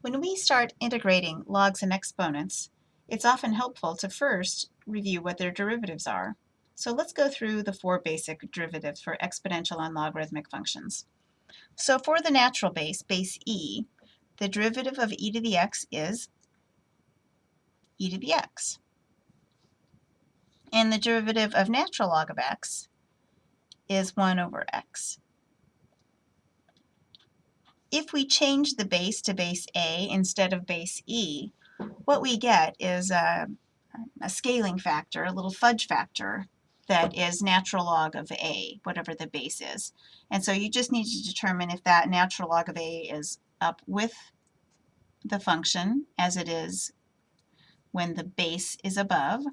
When we start integrating logs and exponents, it's often helpful to first review what their derivatives are. So let's go through the four basic derivatives for exponential and logarithmic functions. So for the natural base, base e, the derivative of e to the x is e to the x. And the derivative of natural log of x is 1 over x. If we change the base to base a instead of base e, what we get is a scaling factor, a little fudge factor that is natural log of a, whatever the base is. And so you just need to determine if that natural log of a is up with the function as it is when the base is above,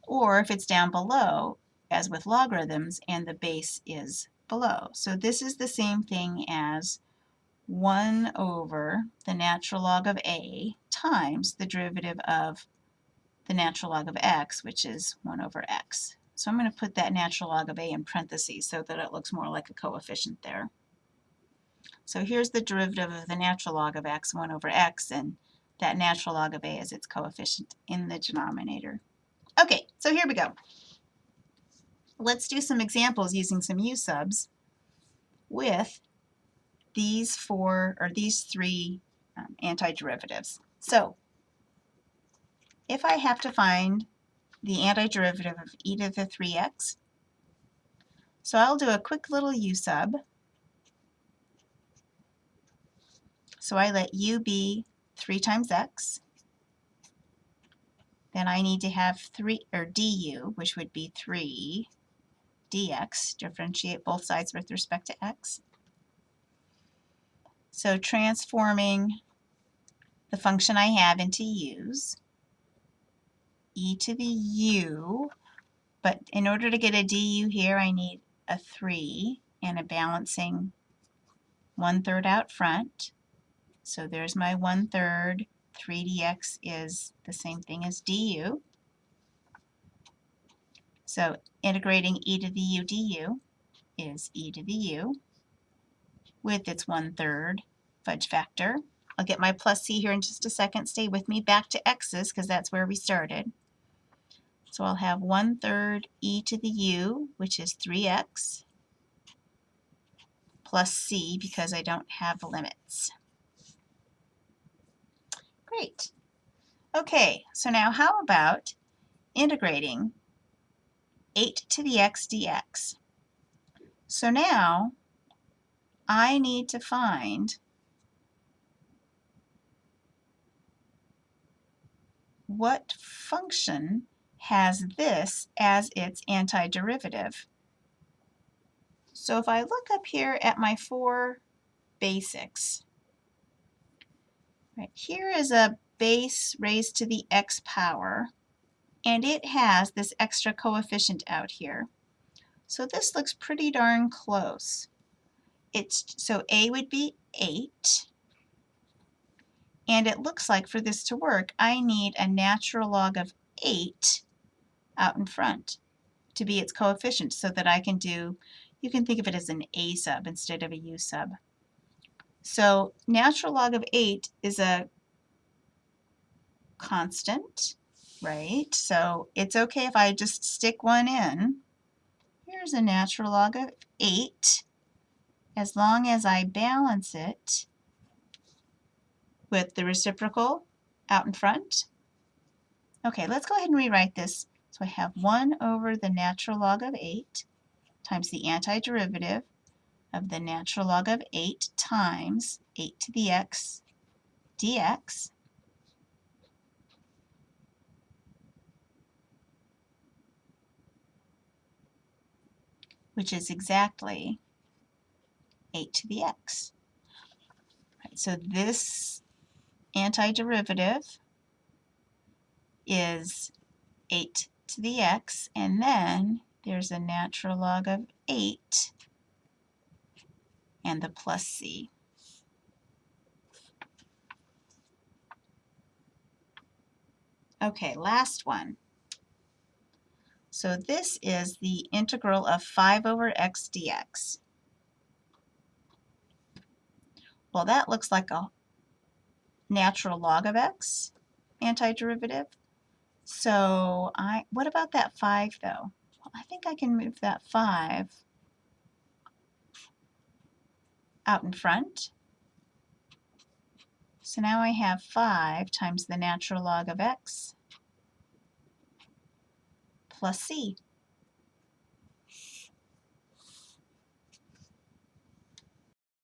or if it's down below as with logarithms and the base is below. So this is the same thing as 1 over the natural log of a times the derivative of the natural log of x, which is 1 over x. So I'm going to put that natural log of a in parentheses so that it looks more like a coefficient there. So here's the derivative of the natural log of x, 1 over x, and that natural log of a is its coefficient in the denominator. Okay, so here we go. Let's do some examples using some u-subs with these three antiderivatives. So if I have to find the antiderivative of e to the 3x, so I'll do a quick little u-sub. So I let u be 3 times x. Then I need to have du, which would be 3 dx, differentiate both sides with respect to x. So transforming the function I have into u's, e to the u, but in order to get a du here, I need a 3 and a balancing 1/3 out front. So there's my 1/3. 3 dx is the same thing as du. So integrating e to the u du is e to the u with its 1/3 fudge factor. I'll get my plus c here in just a second. Stay with me back to x's because that's where we started. So I'll have 1/3 e to the u, which is 3x, plus c because I don't have limits. Great. Okay, so now how about integrating 8 to the x dx? So now I need to find what function has this as its antiderivative. So if I look up here at my 4 basics, right, here is a base raised to the x power, and it has this extra coefficient out here. So this looks pretty darn close. So a would be 8, and it looks like for this to work, I need a natural log of 8 out in front to be its coefficient so that I can do, you can think of it as an a sub instead of a u sub. So natural log of 8 is a constant, right? So it's okay if I just stick one in. Here's a natural log of 8 as long as I balance it with the reciprocal out in front. Okay, let's go ahead and rewrite this. So I have 1 over the natural log of 8 times the antiderivative of the natural log of 8 times 8 to the x dx. Which is exactly 8 to the x. Right, so this antiderivative is 8 to the x, and then there's a natural log of 8 and the plus c. Okay, last one. So this is the integral of 5 over x dx. Well, that looks like a natural log of x antiderivative. So what about that 5 though? Well, I think I can move that 5 out in front. So now I have 5 times the natural log of x plus c.